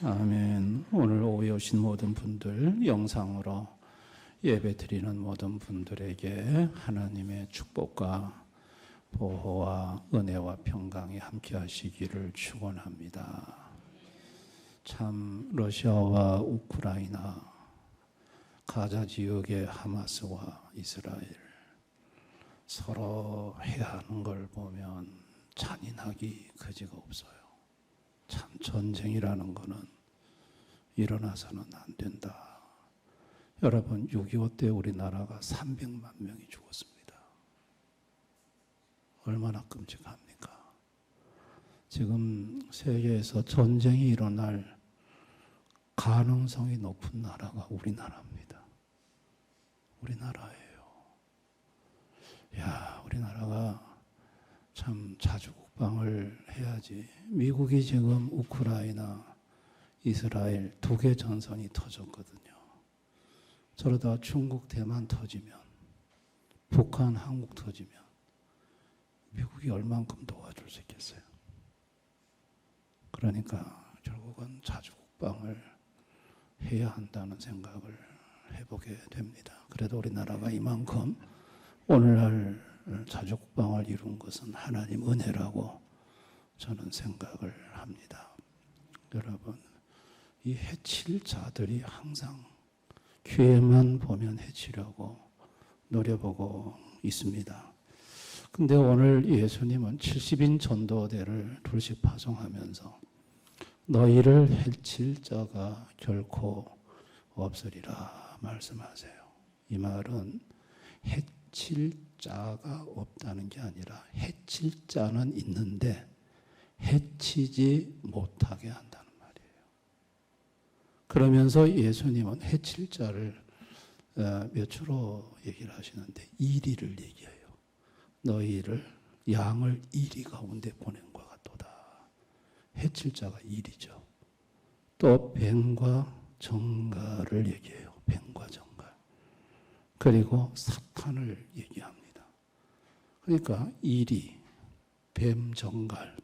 아멘. 오늘 오후에 오신 모든 분들, 영상으로 예배 드리는 모든 분들에게 하나님의 축복과 보호와 은혜와 평강이 함께 하시기를 축원합니다. 참 러시아와 우크라이나, 가자 지역의 하마스와 이스라엘 서로 해야 하는 걸 보면 잔인하기 그지가 없어요. 참 전쟁이라는 거는 일어나서는 안 된다. 여러분, 6.25 때 우리나라가 300만 명이 죽었습니다. 얼마나 끔찍합니까? 지금 세계에서 전쟁이 일어날 가능성이 높은 나라가 우리나라입니다. 우리나라예요. 야, 우리나라가 참 자주국방을 해야지. 미국이 지금 우크라이나, 이스라엘 두 개 전선이 터졌거든요. 저러다 중국, 대만 터지면, 북한, 한국 터지면 미국이 얼만큼 도와줄 수 있겠어요? 그러니까 결국은 자주국방을 해야 한다는 생각을 해보게 됩니다. 그래도 우리나라가 이만큼 오늘날 자주국방을 이룬 것은 하나님 은혜라고 저는 생각을 합니다. 여러분, 이 해칠 자들이 항상 기회만 보면 해치려고 노려보고 있습니다. 근데 오늘 예수님은 70인 전도대를 둘씩 파송하면서 너희를 해칠 자가 결코 없으리라 말씀하세요. 이 말은 해칠 자가 없다는 게 아니라 해칠 자는 있는데 해치지 못하게 한다는 말이에요. 그러면서 예수님은 해칠 자를 몇 주로 얘기를 하시는데 이리를 얘기해요. 너희를 양을 이리 가운데 보낸 것 같도다. 해칠 자가 이리죠. 또 뱀과 정갈을 얘기해요. 뱀과 정갈. 그리고 사탄을 얘기합니다. 그러니까 이리, 뱀, 정갈,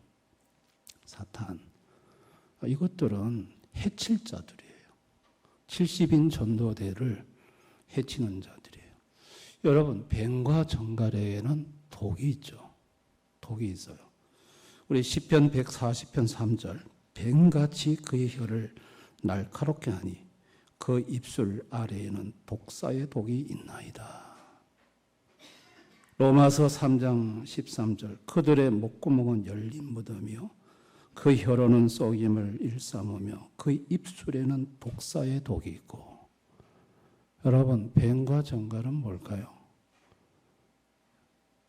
사탄, 이것들은 해칠 자들이에요. 70인 전도대를 해치는 자들이에요. 여러분, 뱀과 정갈에는 독이 있죠. 독이 있어요. 우리 시편 140편 3절, 뱀같이 그의 혀를 날카롭게 하니 그 입술 아래에는 독사의 독이 있나이다. 로마서 3장 13절, 그들의 목구멍은 열린 무덤이요 그 혀로는 쏘김을 일삼으며 그 입술에는 독사의 독이 있고. 여러분, 뱀과 정갈은 뭘까요?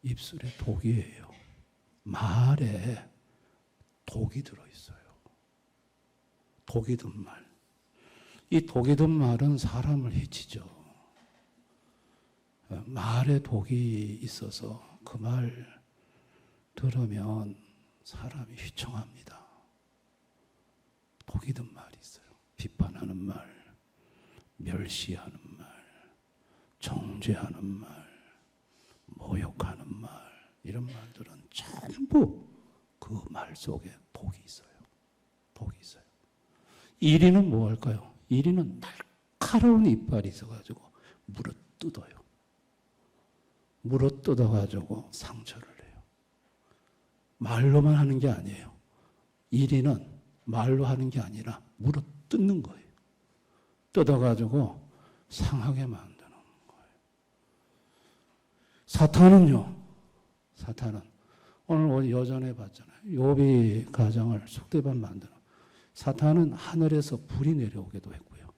입술에 독이에요. 말에 독이 들어있어요. 독이 든 말. 이 독이 든 말은 사람을 해치죠. 말에 독이 있어서 그 말 들으면 사람이 휘청합니다. 독이 든 말이 있어요. 비판하는 말, 멸시하는 말, 정죄하는 말, 모욕하는 말, 이런 말들은 전부 그 말 속에 독이 있어요. 독이 있어요. 이리는 뭐 할까요? 이리는 날카로운 이빨이 있어가지고 물어 뜯어요. 물어 뜯어가지고 상처를 해요. 말로만 하는 게 아니에요. 이리는 말로 하는 게 아니라 물어 뜯는 거예요. 뜯어가지고 상하게 만드는 거예요. 사탄은요, 사탄은 오늘 여전해 봤잖아요. 욥이 가정을 쑥대밭 만드는. 사탄은 하늘에서 불이 내려오기도 했고요.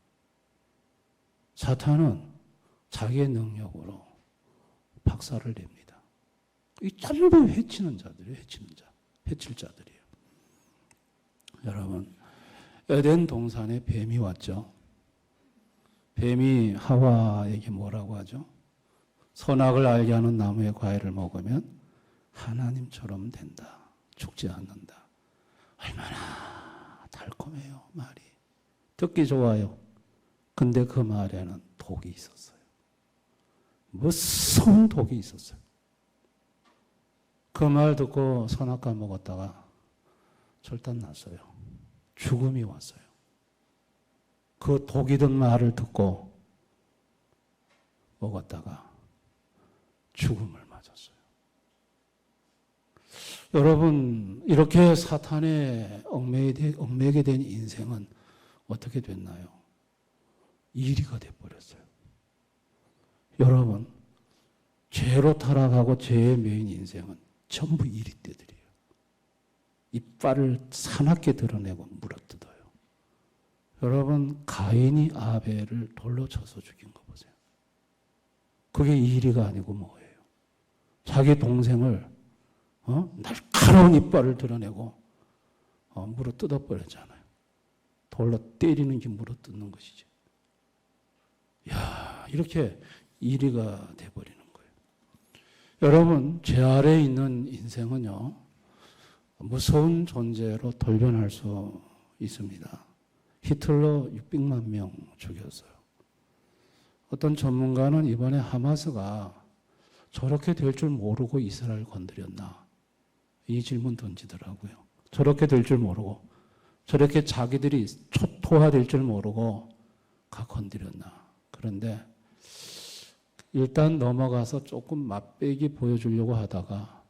사탄은 자기의 능력으로 박살을 냅니다. 이 전부 해치는 자들이에요. 해치는 자, 해칠 자들이에요. 여러분, 에덴 동산에 뱀이 왔죠. 뱀이 하와에게 뭐라고 하죠? 선악을 알게 하는 나무의 과일을 먹으면 하나님처럼 된다. 죽지 않는다. 얼마나 달콤해요, 말이. 듣기 좋아요. 근데 그 말에는 독이 있었어요. 무서운 독이 있었어요. 그 말 듣고 선악과 먹었다가 절단 났어요. 죽음이 왔어요. 그 독이 든 말을 듣고 먹었다가 죽음을 맞았어요. 여러분, 이렇게 사탄에 얽매게 된 인생은 어떻게 됐나요? 이리가 돼버렸어요. 여러분, 죄로 타락하고 죄에 매인 인생은 전부 이리떼들이에요. 이빨을 사납게 드러내고 물어뜯어요. 여러분, 가인이 아벨을 돌로 쳐서 죽인 거 보세요. 그게 이리가 아니고 뭐예요? 자기 동생을 날카로운 이빨을 드러내고 물어뜯어버렸잖아요. 돌로 때리는 게 물어뜯는 것이지. 야, 이렇게 이리가 돼버리는 거예요. 여러분, 죄 아래에 있는 인생은요, 무서운 존재로 돌변할 수 있습니다. 히틀러 600만 명 죽였어요. 어떤 전문가는 이번에 하마스가 저렇게 될 줄 모르고 이스라엘 건드렸나? 이 질문 던지더라고요. 저렇게 될 줄 모르고, 저렇게 자기들이 초토화될 줄 모르고 건드렸나? 그런데 일단 넘어가서 조금 맛배기 보여주려고 하다가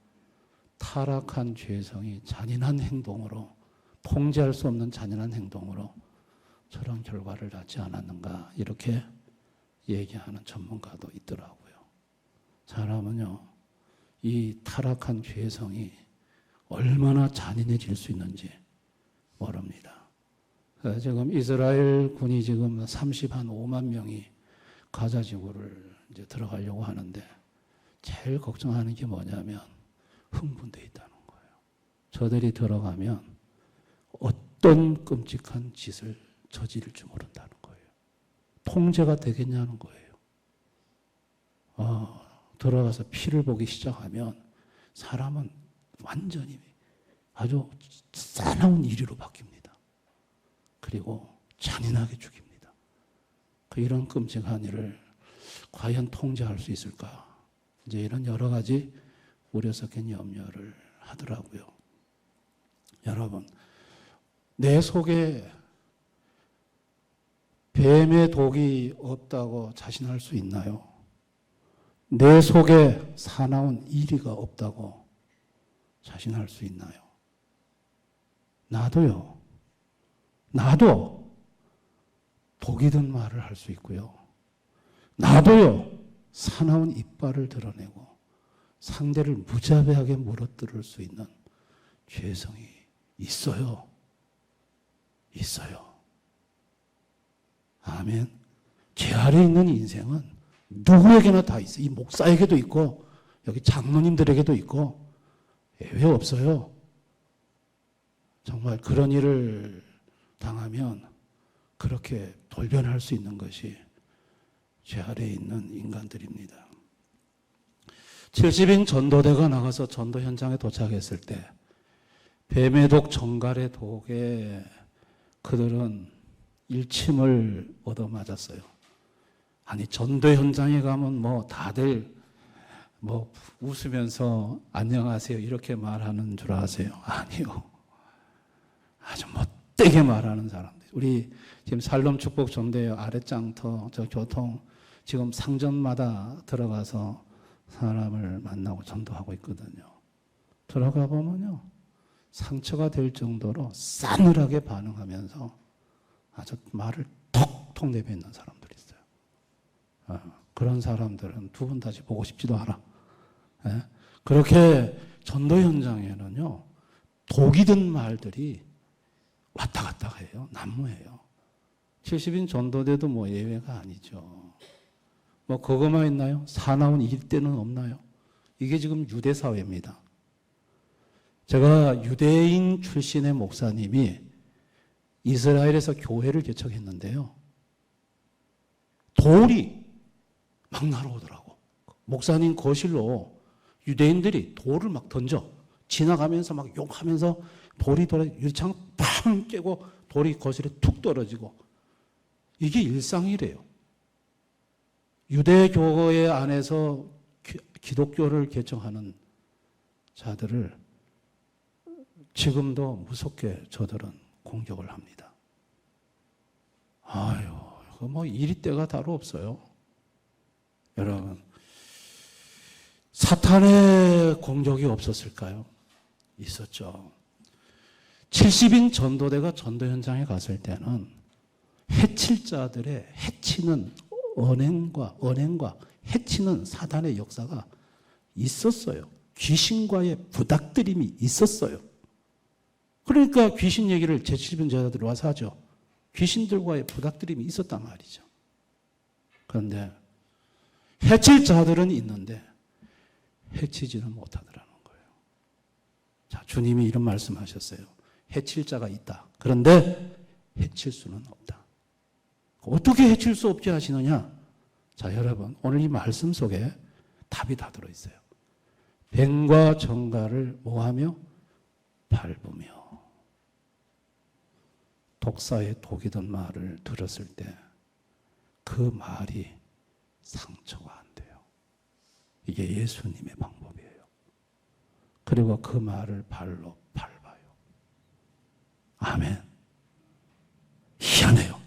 타락한 죄성이 잔인한 행동으로, 통제할 수 없는 잔인한 행동으로 저런 결과를 낳지 않았는가, 이렇게 얘기하는 전문가도 있더라고요. 사람은요, 이 타락한 죄성이 얼마나 잔인해질 수 있는지 모릅니다. 지금 이스라엘 군이 지금 35만 명이 가자 지구를 이제 들어가려고 하는데 제일 걱정하는 게 뭐냐면 흥분되어 있다는 거예요. 저들이 들어가면 어떤 끔찍한 짓을 저지를지 모른다는 거예요. 통제가 되겠냐는 거예요. 들어가서 피를 보기 시작하면 사람은 완전히 아주 싸나운 이리로 바뀝니다. 그리고 잔인하게 죽입니다. 이런 끔찍한 일을 과연 통제할 수 있을까? 이제 이런 여러 가지 우려 섞인 염려를 하더라고요. 여러분, 내 속에 뱀의 독이 없다고 자신할 수 있나요? 내 속에 사나운 이리가 없다고 자신할 수 있나요? 나도요. 나도 독이 든 말을 할 수 있고요. 나도요. 사나운 이빨을 드러내고 상대를 무자비하게 물어뜯을 수 있는 죄성이 있어요. 있어요. 아멘. 죄 아래 있는 인생은 누구에게나 다 있어요. 이 목사에게도 있고 여기 장로님들에게도 있고 왜 없어요? 정말 그런 일을 당하면 그렇게 돌변할 수 있는 것이 죄 아래에 있는 인간들입니다. 70인 전도대가 나가서 전도 현장에 도착했을 때 뱀의 독, 정갈의 독에 그들은 일침을 얻어맞았어요. 아니, 전도 현장에 가면 다들 웃으면서 안녕하세요 이렇게 말하는 줄 아세요? 아니요. 아주 못되게 말하는 사람들. 우리 지금 살롬 축복 전도회 아랫장터 저 교통 지금 상점마다 들어가서 사람을 만나고 전도하고 있거든요. 들어가 보면요, 상처가 될 정도로 싸늘하게 반응하면서 아주 말을 톡톡 내뱉는 사람들이 있어요. 그런 사람들은 두 번 다시 보고 싶지도 않아. 그렇게 전도 현장에는요, 독이 든 말들이 왔다 갔다 해요. 난무해요. 70인 전도대도 예외가 아니죠. 그거만 있나요? 사나운 일대는 없나요? 이게 지금 유대 사회입니다. 제가 유대인 출신의 목사님이 이스라엘에서 교회를 개척했는데요. 돌이 막 날아오더라고. 목사님 거실로 유대인들이 돌을 막 던져. 지나가면서 막 욕하면서 돌이 유리창 팡 깨고 돌이 거실에 툭 떨어지고. 이게 일상이래요. 유대교회 안에서 기독교를 개정하는 자들을 지금도 무섭게 저들은 공격을 합니다. 아유, 뭐 이리 때가 따로 없어요. 여러분, 사탄의 공격이 없었을까요? 있었죠. 70인 전도대가 전도 현장에 갔을 때는 해칠 자들의 해치는 언행과 해치는 사단의 역사가 있었어요. 귀신과의 부닥들임이 있었어요. 그러니까 귀신 얘기를 제70인 제자들이 와서 하죠. 귀신들과의 부닥들임이 있었단 말이죠. 그런데 해칠 자들은 있는데 해치지는 못하더라는 거예요. 자, 주님이 이런 말씀하셨어요. 해칠 자가 있다. 그런데 해칠 수는 없다. 어떻게 해칠 수 없게 하시느냐? 자, 여러분, 오늘 이 말씀 속에 답이 다 들어있어요. 뱀과 정갈을 뭐하며? 밟으며. 독사의 독이던 말을 들었을 때 그 말이 상처가 안 돼요. 이게 예수님의 방법이에요. 그리고 그 말을 발로 밟아요. 아멘. 희한해요.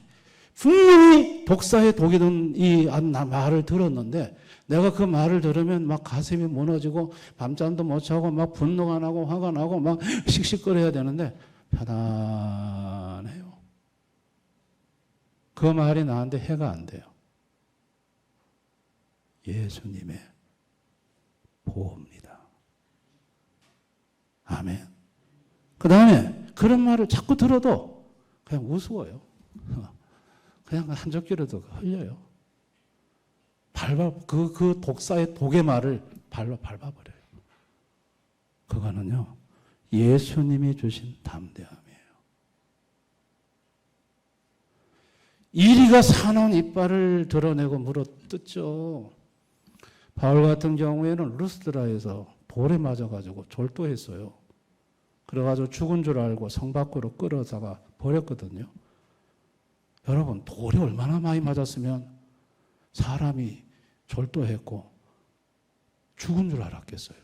분명히 독사의 독이던 이 말을 들었는데 내가 그 말을 들으면 막 가슴이 무너지고 밤잠도 못 자고 막 분노가 나고 화가 나고 막 씩씩거려야 되는데 편안해요. 그 말이 나한테 해가 안 돼요. 예수님의 보호입니다. 아멘. 그 다음에 그런 말을 자꾸 들어도 그냥 우스워요. 그냥 한 적기라도 흘려요. 그 독사의 독의 말을 발로 밟아버려요. 그거는요, 예수님이 주신 담대함이에요. 이리가 사나운 이빨을 드러내고 물어뜯죠. 바울 같은 경우에는 루스드라에서 돌에 맞아가지고 졸도했어요. 그래가지고 죽은 줄 알고 성 밖으로 끌어다가 버렸거든요. 여러분, 돌이 얼마나 많이 맞았으면 사람이 졸도했고 죽은 줄 알았겠어요.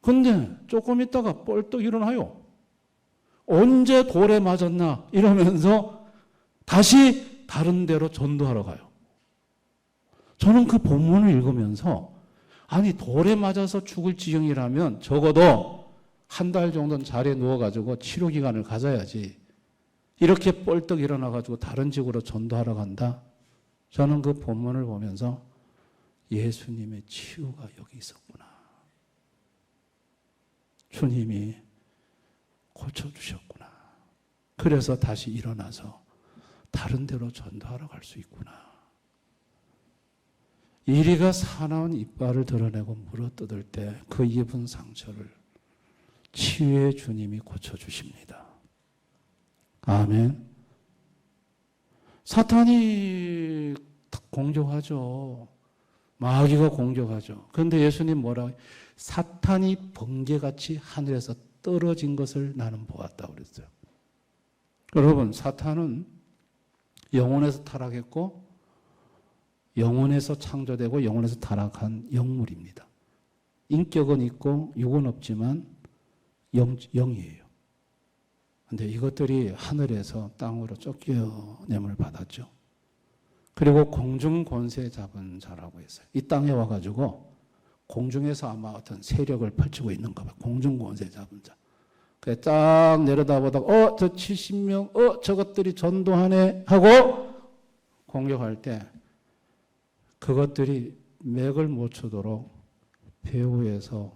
근데 조금 있다가 뻘떡 일어나요. 언제 돌에 맞았나 이러면서 다시 다른 데로 전도하러 가요. 저는 그 본문을 읽으면서 아니 돌에 맞아서 죽을 지경이라면 적어도 한 달 정도는 자리에 누워가지고 치료 기간을 가져야지 이렇게 뻘떡 일어나가지고 다른 지구로 전도하러 간다. 저는 그 본문을 보면서 예수님의 치유가 여기 있었구나. 주님이 고쳐주셨구나. 그래서 다시 일어나서 다른 데로 전도하러 갈 수 있구나. 이리가 사나운 이빨을 드러내고 물어뜯을 때 그 입은 상처를 치유의 주님이 고쳐주십니다. 아멘. 사탄이 공격하죠. 마귀가 공격하죠. 그런데 예수님 뭐라고 해요? 사탄이 번개같이 하늘에서 떨어진 것을 나는 보았다고 그랬어요. 여러분, 사탄은 영혼에서 타락했고 영혼에서 창조되고 영혼에서 타락한 영물입니다. 인격은 있고 육은 없지만 영이에요. 그런데 이것들이 하늘에서 땅으로 쫓겨냄을 받았죠. 그리고 공중 권세 잡은 자라고 했어요. 이 땅에 와가지고 공중에서 아마 어떤 세력을 펼치고 있는가 봐. 공중 권세 잡은 자. 그래 딱 내려다보다가 저 70명 저것들이 전도하네 하고 공격할 때 그것들이 맥을 못 추도록 배후에서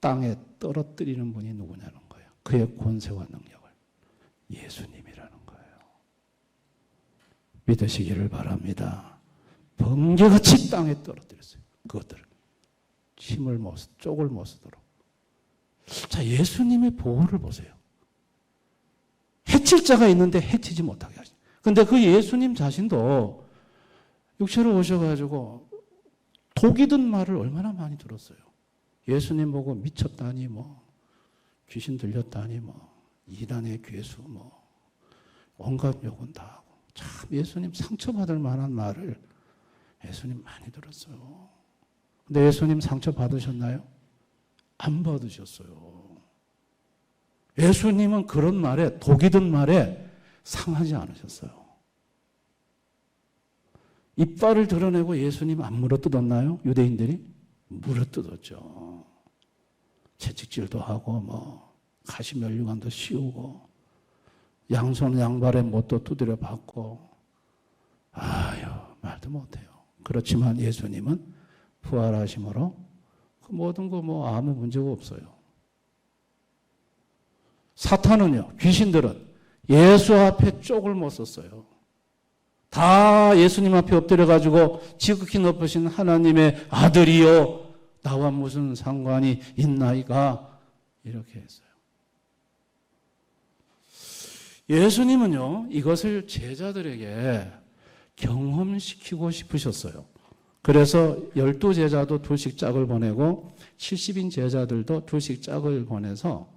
땅에 떨어뜨리는 분이 누구냐는 거예요. 그의 권세와 능력을. 예수님이라는 거예요. 믿으시기를 바랍니다. 번개같이 땅에 떨어뜨렸어요. 그것들을. 힘을 못, 쪽을 못 쓰도록. 자, 예수님의 보호를 보세요. 해칠 자가 있는데 해치지 못하게 하시죠. 근데 그 예수님 자신도 육체로 오셔가지고 독이 든 말을 얼마나 많이 들었어요. 예수님 보고 미쳤다니 귀신 들렸다니 이단의 괴수 온갖 욕은 다 하고 참 예수님 상처받을 만한 말을 예수님 많이 들었어요. 근데 예수님 상처 받으셨나요? 안 받으셨어요. 예수님은 그런 말에, 독이 든 말에 상하지 않으셨어요. 이빨을 드러내고 예수님 안 물어뜯었나요? 유대인들이? 물어뜯었죠. 채찍질도 하고 가시면류관도 씌우고 양손 양발에 못도 두드려 받고 말도 못해요. 그렇지만 예수님은 부활하심으로 그 모든 거 아무 문제가 없어요. 사탄은요, 귀신들은 예수 앞에 쪽을 못 썼어요. 다 예수님 앞에 엎드려가지고 지극히 높으신 하나님의 아들이요, 나와 무슨 상관이 있나이까? 이렇게 했어요. 예수님은요, 이것을 제자들에게 경험시키고 싶으셨어요. 그래서 12제자도 둘씩 짝을 보내고 70인 제자들도 둘씩 짝을 보내서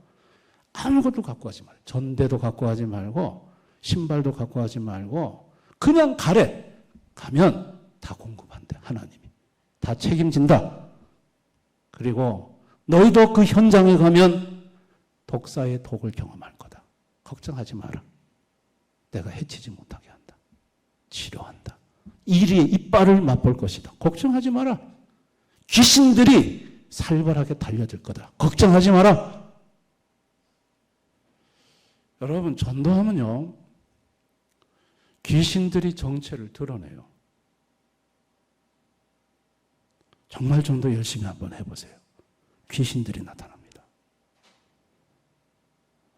아무것도 갖고 가지 말고, 전대도 갖고 가지 말고, 신발도 갖고 가지 말고, 그냥 가래. 가면 다 공급한대, 하나님이. 다 책임진다. 그리고 너희도 그 현장에 가면 독사의 독을 경험할 거다. 걱정하지 마라. 내가 해치지 못하게 한다. 치료한다. 이리의 이빨을 맛볼 것이다. 걱정하지 마라. 귀신들이 살벌하게 달려들 거다. 걱정하지 마라. 여러분, 전도하면요, 귀신들이 정체를 드러내요. 정말 전도 열심히 한번 해보세요. 귀신들이 나타납니다.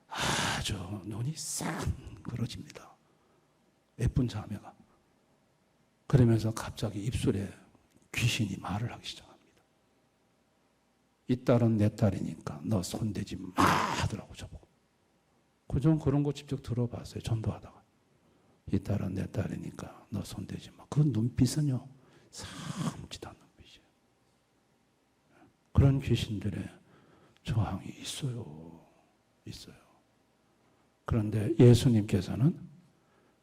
아주 눈이 싸늘해집니다. 예쁜 자매가. 그러면서 갑자기 입술에 귀신이 말을 하기 시작합니다. 이 딸은 내 딸이니까 너 손대지 마 하더라고, 저보고. 그전 그런 거 직접 들어봤어요, 전도하다가. 이 딸은 내 딸이니까 너 손대지 마. 그 눈빛은요, 삼지도 않는 눈빛이에요. 그런 귀신들의 저항이 있어요. 그런데 예수님께서는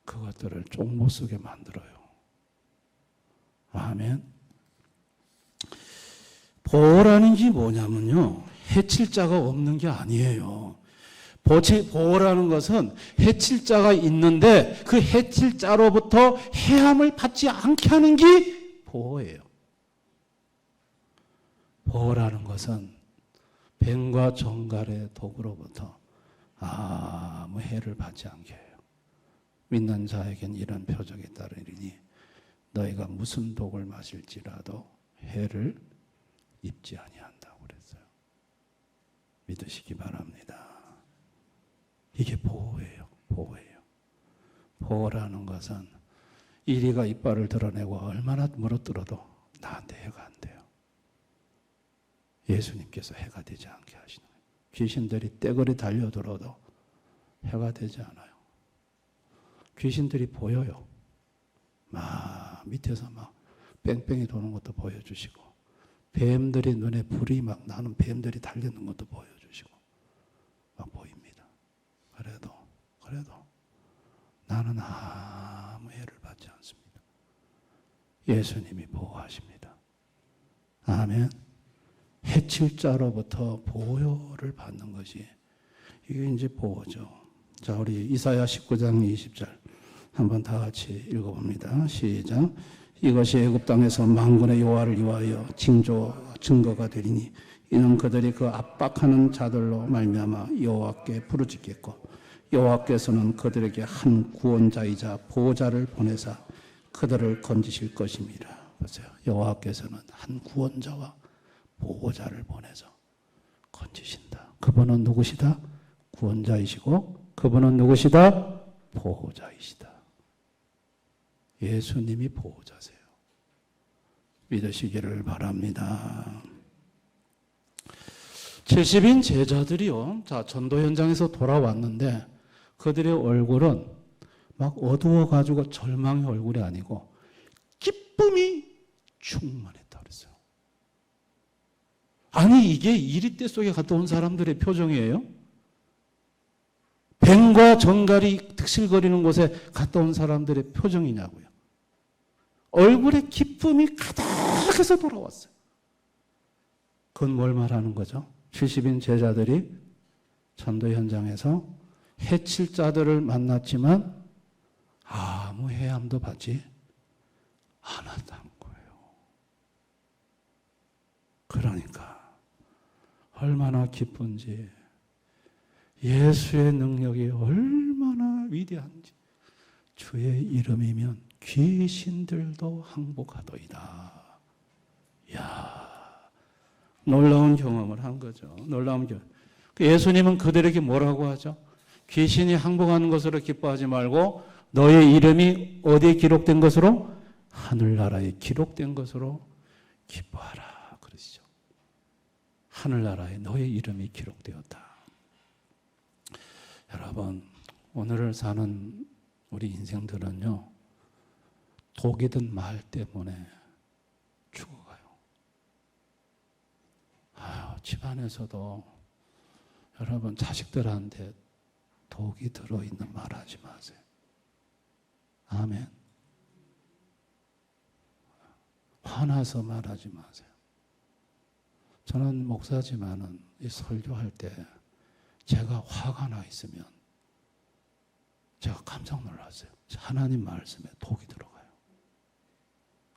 그것들을 쪽 못 쓰게 만들어요. 아멘. 보호라는 게 뭐냐면요, 해칠 자가 없는 게 아니에요. 보호라는 것은 해칠 자가 있는데 그 해칠 자로부터 해함을 받지 않게 하는 게 보호예요. 보호라는 것은 뱀과 정갈의 독으로부터 아무 해를 받지 않게 해요. 믿는 자에겐 이런 표적이 따르리니 너희가 무슨 독을 마실지라도 해를 입지 아니한다고 그랬어요. 믿으시기 바랍니다. 이게 보호예요. 보호라는 것은 이리가 이빨을 드러내고 얼마나 물어뜯어도 나한테 해가 안 돼요. 예수님께서 해가 되지 않게 하시는 거예요. 귀신들이 떼거리 달려들어도 해가 되지 않아요. 귀신들이 보여요. 밑에서 뺑뺑이 도는 것도 보여주시고, 뱀들이 눈에 불이 나는 뱀들이 달리는 것도 보여주시고 보입니다. 그래도 나는 아무 해를 받지 않습니다. 예수님이 보호하십니다. 아멘. 해칠 자로부터 보호를 받는 것이 이게 이제 보호죠. 자, 우리 이사야 19장 20절 한번 다 같이 읽어봅니다. 시작. 이것이 애굽 땅에서 만군의 여호와를 위하여 증거가 되리니 이는 그들이 그 압박하는 자들로 말미암아 여호와께 부르짖겠고 여호와께서는 그들에게 한 구원자이자 보호자를 보내사 그들을 건지실 것입니다. 보세요. 여호와께서는 한 구원자와 보호자를 보내서 건지신다. 그분은 누구시다? 구원자이시고 그분은 누구시다? 보호자이시다. 예수님이 보호자세요. 믿으시기를 바랍니다. 70인 제자들이요, 자, 전도 현장에서 돌아왔는데 그들의 얼굴은 막 어두워가지고 절망의 얼굴이 아니고 기쁨이 충만했다 그랬어요. 아니, 이게 이리떼 속에 갔다 온 사람들의 표정이에요? 뱀과 정갈이 득실거리는 곳에 갔다 온 사람들의 표정이냐고요. 얼굴에 기쁨이 가득해서 돌아왔어요. 그건 뭘 말하는 거죠? 70인 제자들이 전도 현장에서 해칠 자들을 만났지만 아무 해함도 받지 않았다는 거예요. 그러니까 얼마나 기쁜지, 예수의 능력이 얼마나 위대한지, 주의 이름이면 귀신들도 항복하도이다. 이야, 놀라운 경험을 한 거죠. 놀라운 경험. 예수님은 그들에게 뭐라고 하죠? 귀신이 항복하는 것으로 기뻐하지 말고 너의 이름이 어디에 기록된 것으로? 하늘나라에 기록된 것으로 기뻐하라 그러시죠. 하늘나라에 너의 이름이 기록되었다. 여러분, 오늘을 사는 우리 인생들은요, 독이든 말 때문에 죽어가요. 집안에서도 여러분 자식들한테 독이 들어있는 말 하지 마세요. 아멘. 화나서 말하지 마세요. 저는 목사지만은 이 설교할 때 제가 화가 나 있으면 제가 깜짝 놀랐어요. 하나님 말씀에 독이 들어가요.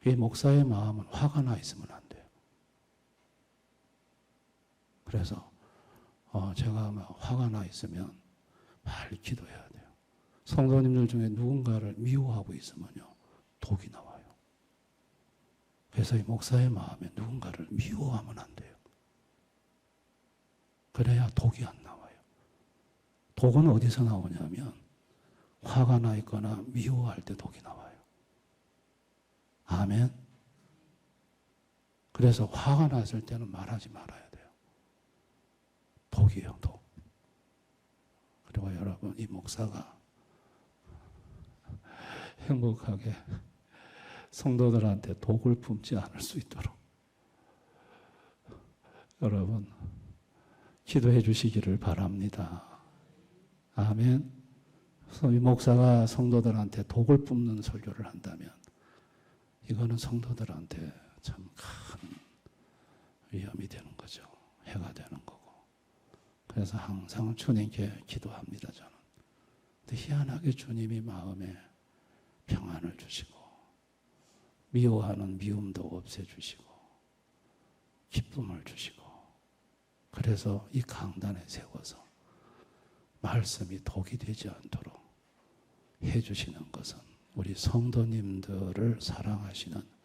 이 목사의 마음은 화가 나 있으면 안 돼요. 그래서 제가 화가 나 있으면 빨리 기도해야 돼요. 성도님들 중에 누군가를 미워하고 있으면요, 독이 나와요. 그래서 이 목사의 마음에 누군가를 미워하면 안 돼요. 그래야 독이 안 나와요. 독은 어디서 나오냐면 화가 나 있거나 미워할 때 독이 나와요. 아멘. 그래서 화가 났을 때는 말하지 말아야 돼요. 독이에요, 독. 그리고 여러분, 이 목사가 행복하게 성도들한테 독을 품지 않을 수 있도록 여러분 기도해 주시기를 바랍니다. 아멘. 이 목사가 성도들한테 독을 뿜는 설교를 한다면 이거는 성도들한테 참 큰 위험이 되는 거죠. 해가 되는 거고. 그래서 항상 주님께 기도합니다, 저는. 근데 희한하게 주님이 마음에 평안을 주시고 미워하는 미움도 없애주시고 기쁨을 주시고, 그래서 이 강단에 세워서 말씀이 독이 되지 않도록 해주시는 것은 우리 성도님들을 사랑하시는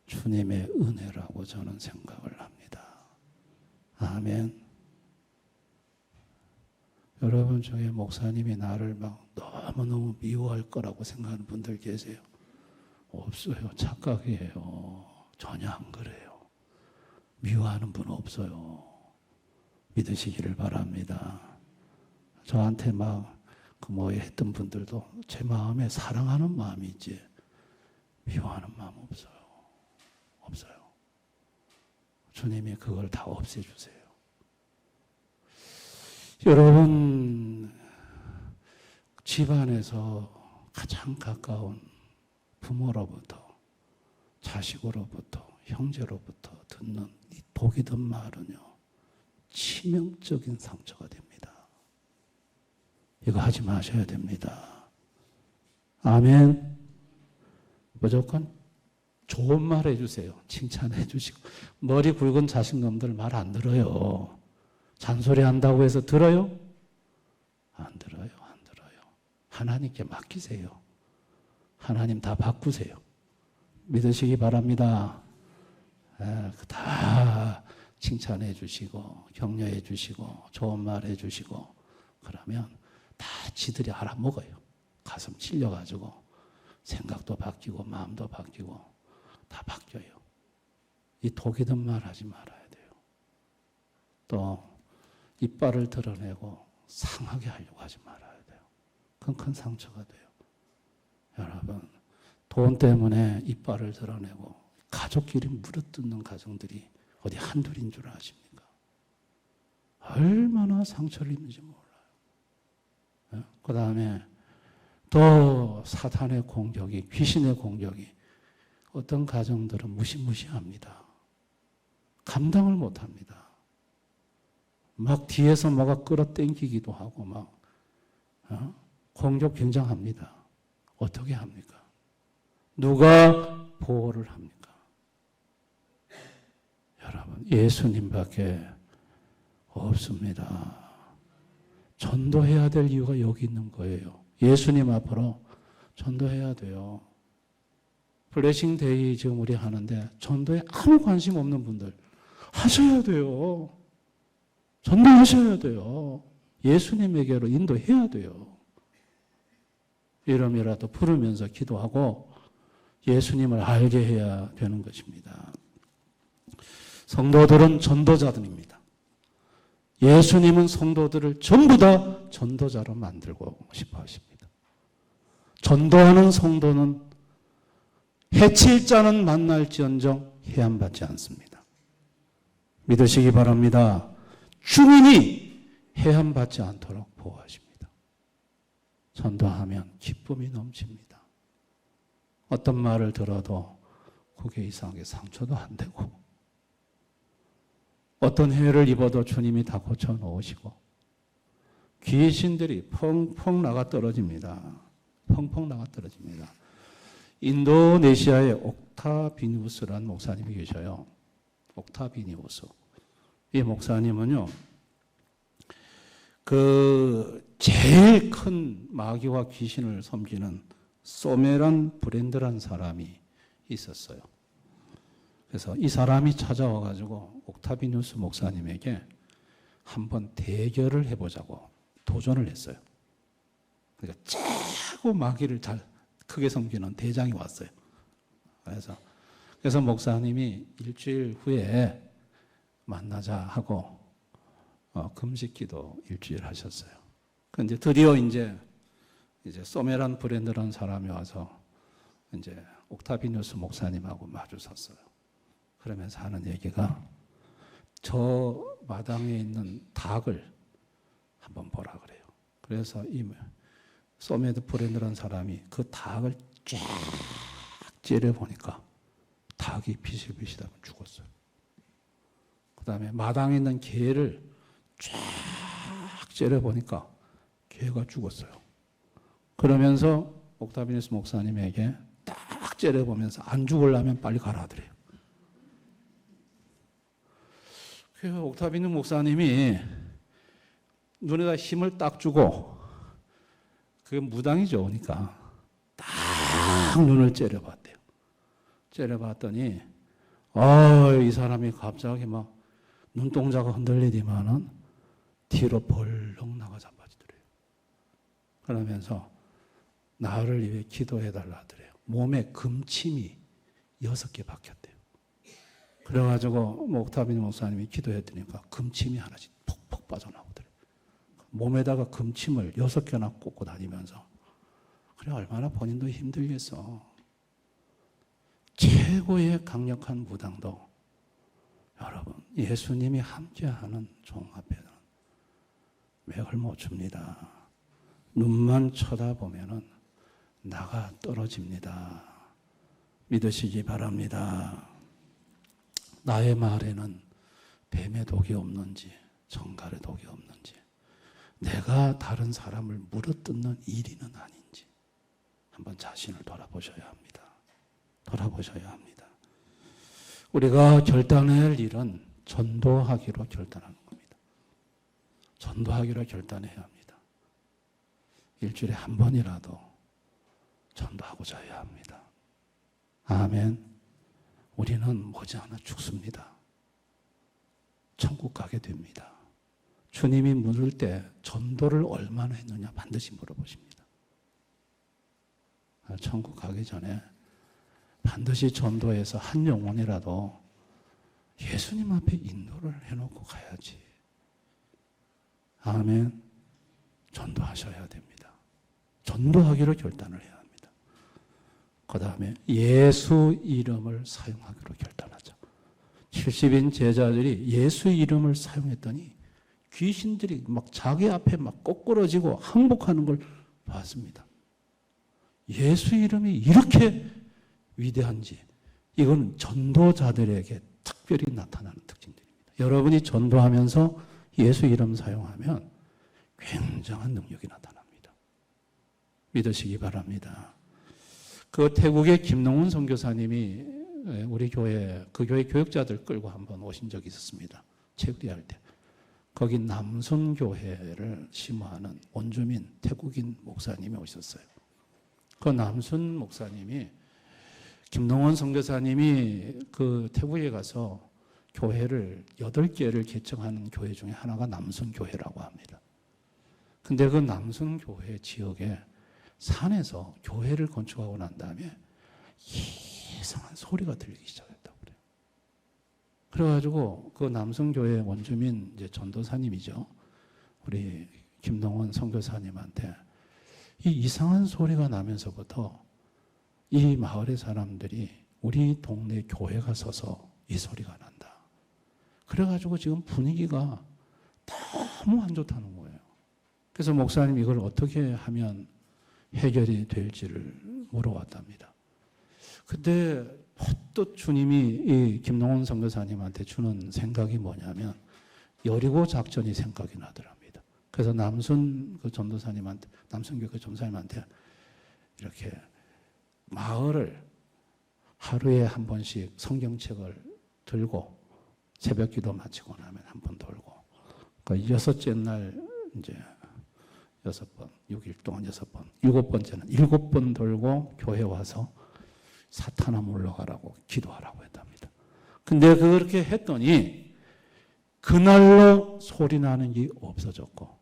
주님의 은혜라고 저는 생각을 합니다. 아멘. 여러분 중에 목사님이 나를 막 너무너무 미워할 거라고 생각하는 분들 계세요? 없어요. 착각이에요. 전혀 안 그래요. 미워하는 분 없어요. 믿으시기를 바랍니다. 저한테 막 했던 분들도 제 마음에 사랑하는 마음이 있지 미워하는 마음 없어요. 없어요. 주님이 그걸 다 없애주세요. 여러분, 집안에서 가장 가까운 부모로부터, 자식으로부터, 형제로부터 듣는 이 독이 든 말은요, 치명적인 상처가 됩니다. 이거 하지 마셔야 됩니다. 아멘. 무조건 좋은 말 해주세요. 칭찬해 주시고. 머리 굵은 자식놈들 말 안 들어요. 잔소리 한다고 해서 들어요? 안 들어요. 안 들어요. 하나님께 맡기세요. 하나님 다 바꾸세요. 믿으시기 바랍니다. 다 칭찬해 주시고 격려해 주시고 좋은 말 해 주시고 그러면 다 지들이 알아먹어요. 가슴 찔려가지고 생각도 바뀌고 마음도 바뀌고 다 바뀌어요. 이 독이 든 말 하지 말아야 돼요. 또 이빨을 드러내고 상하게 하려고 하지 말아야 돼요. 그건 큰 상처가 돼요. 여러분, 돈 때문에 이빨을 드러내고 가족끼리 물어뜯는 가정들이 어디 한둘인 줄 아십니까? 얼마나 상처를 입는지 몰라요. 그 다음에 또 사탄의 공격이, 귀신의 공격이 어떤 가정들은 무시무시합니다. 감당을 못합니다. 막 뒤에서 뭐가 끌어당기기도 하고 막 공격 굉장합니다. 어떻게 합니까? 누가 보호를 합니까? 여러분, 예수님밖에 없습니다. 전도해야 될 이유가 여기 있는 거예요. 예수님 앞으로 전도해야 돼요. 블레싱 데이 지금 우리 하는데 전도에 아무 관심 없는 분들 하셔야 돼요. 전도하셔야 돼요. 예수님에게로 인도해야 돼요. 이름이라도 부르면서 기도하고 예수님을 알게 해야 되는 것입니다. 성도들은 전도자들입니다. 예수님은 성도들을 전부 다 전도자로 만들고 싶어 하십니다. 전도하는 성도는 해칠 자는 만날지언정 해함받지 않습니다. 믿으시기 바랍니다. 주님이 해함받지 않도록 보호하십니다. 전도하면 기쁨이 넘칩니다. 어떤 말을 들어도 그게 이상하게 상처도 안 되고 어떤 해를 입어도 주님이 다 고쳐놓으시고 귀신들이 펑펑 나가 떨어집니다. 펑펑 나가 떨어집니다. 인도네시아의 옥타비니우스라는 목사님이 계셔요. 옥타비니우스. 이 목사님은요, 제일 큰 마귀와 귀신을 섬기는 소메란 브랜드라는 사람이 있었어요. 그래서 이 사람이 찾아와가지고 옥타비니우스 목사님에게 한번 대결을 해보자고 도전을 했어요. 그러니까 최고 마귀를 잘 크게 섬기는 대장이 왔어요. 그래서 목사님이 일주일 후에 만나자 하고 금식기도 일주일 하셨어요. 그런데 드디어 이제 소메란 브랜드라는 사람이 와서 이제 옥타비니우스 목사님하고 마주 섰어요. 그러면서 하는 얘기가 저 마당에 있는 닭을 한번 보라 그래요. 그래서 이 소메드 브랜드라는 사람이 그 닭을 쫙 째려보니까 닭이 비실비실하고 죽었어요. 그 다음에 마당에 있는 개를 쫙 째려보니까 개가 죽었어요. 그러면서 옥타비니우스 목사님에게 딱 째려보면서 안 죽으려면 빨리 가라 하더래요. 그래서 옥타비니우스 목사님이 눈에다 힘을 딱 주고 그게 무당이 좋으니까 딱 눈을 째려봤대요. 째려봤더니 이 사람이 갑자기 막 눈동자가 흔들리더만은 뒤로 벌렁 나가 자빠지더래요. 그러면서 나를 위해 기도해달라 하더래요. 몸에 금침이 6개 박혔대요. 그래가지고 옥타비니우스 목사님이 기도했더니까 금침이 하나씩 폭폭 빠져나오더래요. 몸에다가 금침을 6개나 꽂고 다니면서 그래 얼마나 본인도 힘들겠어. 최고의 강력한 무당도 여러분 예수님이 함께하는 종 앞에는 맥을 못 줍니다. 눈만 쳐다보면은 나가 떨어집니다. 믿으시기 바랍니다. 나의 말에는 뱀의 독이 없는지 정갈의 독이 없는지 내가 다른 사람을 물어뜯는 일이는 아닌지 한번 자신을 돌아보셔야 합니다. 돌아보셔야 합니다. 우리가 결단해야 할 일은 전도하기로 결단하는 겁니다. 전도하기로 결단해야 합니다. 일주일에 한 번이라도 전도하고자 해야 합니다. 아멘. 우리는 머지않아 죽습니다. 천국 가게 됩니다. 주님이 물을 때 전도를 얼마나 했느냐 반드시 물어보십니다. 천국 가기 전에 반드시 전도해서 한 영혼이라도 예수님 앞에 인도를 해놓고 가야지. 아멘. 전도하셔야 됩니다. 전도하기로 결단을 해야 합니다. 그 다음에 예수 이름을 사용하기로 결단하죠. 70인 제자들이 예수 이름을 사용했더니 귀신들이 막 자기 앞에 막 꼬꾸러지고 항복하는 걸 봤습니다. 예수 이름이 이렇게 위대한지 이건 전도자들에게 특별히 나타나는 특징들입니다. 여러분이 전도하면서 예수 이름 사용하면 굉장한 능력이 나타납니다. 믿으시기 바랍니다. 그 태국의 김농훈 선교사님이 우리 교회, 그 교회 교역자들 끌고 한번 오신 적이 있었습니다. 채우리할 때. 거기 남순교회를 심호하는 원주민 태국인 목사님이 오셨어요. 그 남순 목사님이 김농원 선교사님이 그 태국에 가서 교회를 8개를 개척하는 교회 중에 하나가 남순교회라고 합니다. 근데 그 남순교회 지역에 산에서 교회를 건축하고 난 다음에 이상한 소리가 들리기 시작했다고 그래요. 그래가지고 그 남순교회 원주민 이제 전도사님이죠. 우리 김동원 선교사님한테 이 이상한 소리가 나면서부터 이 마을의 사람들이 우리 동네 교회가 서서 이 소리가 난다. 그래가지고 지금 분위기가 너무 안 좋다는 거예요. 그래서 목사님 이걸 어떻게 하면 해결이 될지를 물어왔답니다. 근데 헛헛 주님이 이 김농원 선교사님한테 주는 생각이 뭐냐면 여리고 작전이 생각이 나더랍니다. 그래서 남순 그 전도사님한테, 남순교회 전도사님한테 이렇게 마을을 하루에 한 번씩 성경책을 들고 새벽 기도 마치고 나면 한 번 돌고, 그러니까 6째 날 이제 6번, 6일 동안 6번, 7번째는 7번 돌고 교회 와서 사탄아 물러가라고 기도하라고 했답니다. 근데 그렇게 했더니 그날로 소리 나는 게 없어졌고,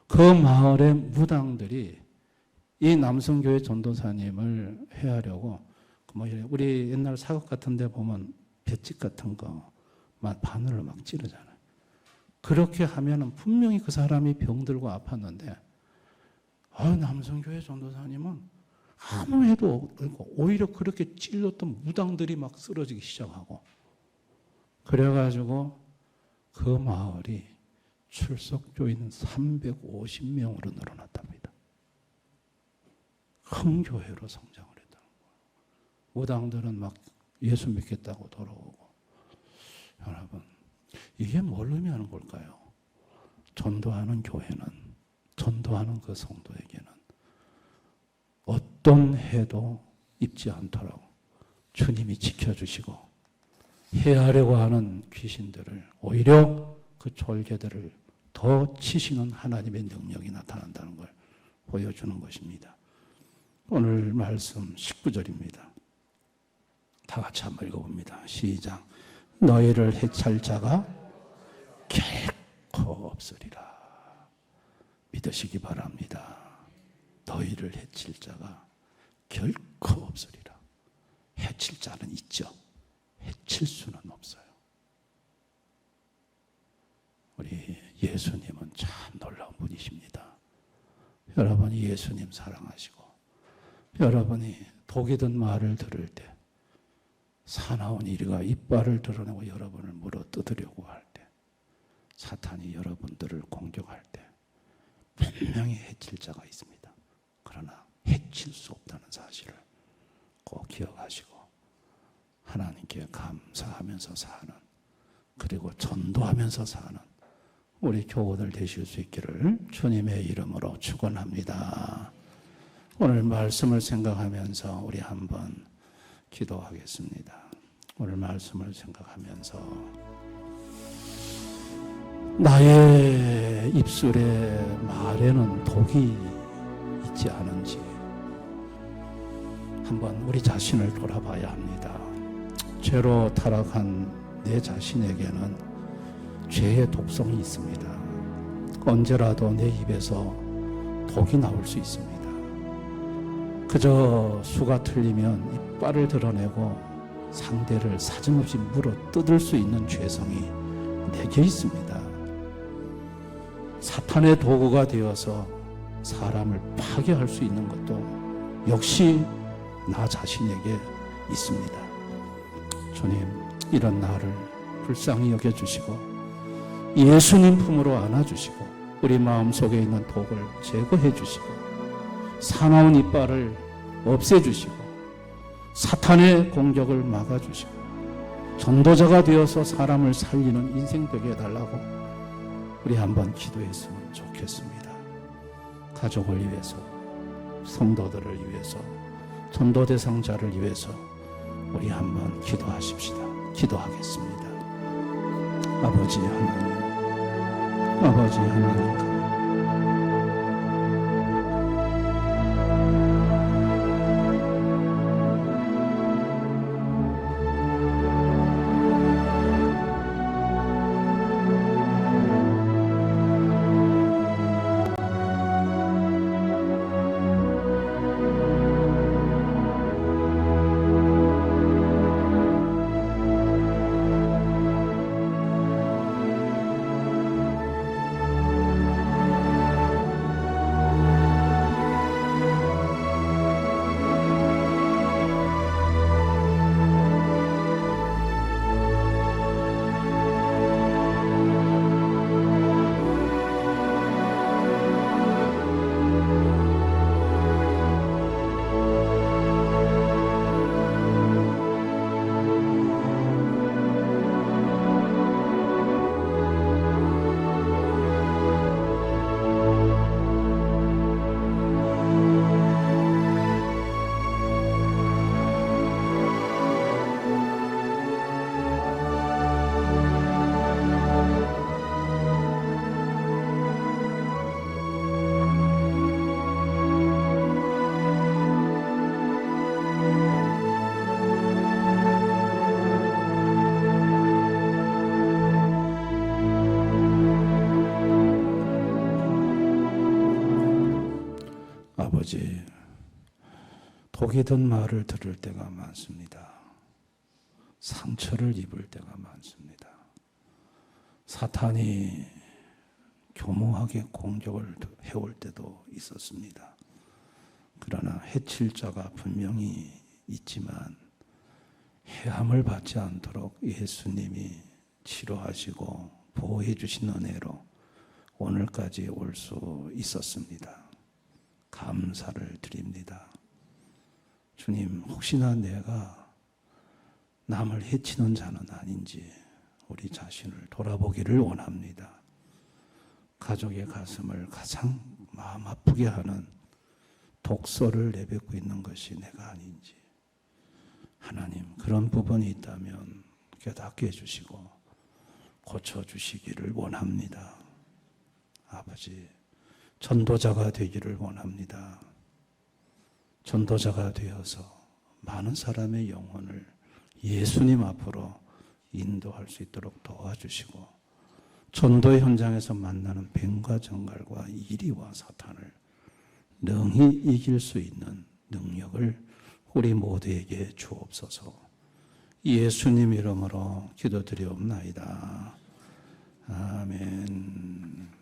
그 마을의 무당들이 이 남성교회 전도사님을 해하려고 우리 옛날 사극 같은 데 보면 볏짚 같은 거 바늘로 막 찌르잖아요. 그렇게 하면은 분명히 그 사람이 병들고 아팠는데 남성교회 전도사님은 아무 해도 없고 오히려 그렇게 찔렀던 무당들이 막 쓰러지기 시작하고, 그래가지고 그 마을이 출석조인 350명으로 늘어났답니다. 큰 교회로 성장을 했다는 거예요. 무당들은 막 예수 믿겠다고 돌아오고. 여러분, 이게 뭘 의미하는 걸까요? 전도하는 교회는, 전도하는 그 성도에게는 어떤 해도 입지 않도록 주님이 지켜주시고, 해하려고 하는 귀신들을, 오히려 그 졸개들을 더 치시는 하나님의 능력이 나타난다는 걸 보여주는 것입니다. 오늘 말씀 19절입니다. 다 같이 한번 읽어봅니다. 시작. 너희를 해찰 자가 결코 없으리라. 믿으시기 바랍니다. 너희를 해칠 자가 결코 없으리라. 해칠 자는 있죠. 해칠 수는 없어요. 우리 예수님은 참 놀라운 분이십니다. 여러분이 예수님 사랑하시고, 여러분이 독이 든 말을 들을 때 사나운 이리가 이빨을 드러내고 여러분을 물어 뜯으려고 할 때, 사탄이 여러분들을 공격할 때 분명히 해칠 자가 있습니다. 그러나 해칠 수 없다는 사실을 꼭 기억하시고 하나님께 감사하면서 사는, 그리고 전도하면서 사는 우리 교우들 되실 수 있기를 주님의 이름으로 축원합니다. 오늘 말씀을 생각하면서 우리 한번 기도하겠습니다. 오늘 말씀을 생각하면서 나의 입술에 말에는 독이 있지 않은지 한번 우리 자신을 돌아봐야 합니다. 죄로 타락한 내 자신에게는 죄의 독성이 있습니다. 언제라도 내 입에서 독이 나올 수 있습니다. 그저 수가 틀리면 이빨을 드러내고 상대를 사정없이 물어 뜯을 수 있는 죄성이 내게 있습니다. 사탄의 도구가 되어서 사람을 파괴할 수 있는 것도 역시 나 자신에게 있습니다. 주님, 이런 나를 불쌍히 여겨주시고 예수님 품으로 안아주시고 우리 마음속에 있는 독을 제거해 주시고 사나운 이빨을 없애주시고 사탄의 공격을 막아주시고 전도자가 되어서 사람을 살리는 인생 되게 해달라고 우리 한번 기도했으면 좋겠습니다. 가족을 위해서, 성도들을 위해서, 전도 대상자를 위해서 우리 한번 기도하십시다. 기도하겠습니다. 아버지 하나님, 아버지 하나님, 아버지, 독이 든 말을 들을 때가 많습니다. 상처를 입을 때가 많습니다. 사탄이 교묘하게 공격을 해올 때도 있었습니다. 그러나 해칠 자가 분명히 있지만 해함을 받지 않도록 예수님이 치료하시고 보호해 주신 은혜로 오늘까지 올 수 있었습니다. 감사를 드립니다. 주님, 혹시나 내가 남을 해치는 자는 아닌지 우리 자신을 돌아보기를 원합니다. 가족의 가슴을 가장 마음 아프게 하는 독소를 내뱉고 있는 것이 내가 아닌지, 하나님, 그런 부분이 있다면 깨닫게 해주시고 고쳐주시기를 원합니다. 아버지, 전도자가 되기를 원합니다. 전도자가 되어서 많은 사람의 영혼을 예수님 앞으로 인도할 수 있도록 도와주시고, 전도의 현장에서 만나는 뱀과 정갈과 이리와 사탄을 능히 이길 수 있는 능력을 우리 모두에게 주옵소서. 예수님 이름으로 기도드리옵나이다. 아멘.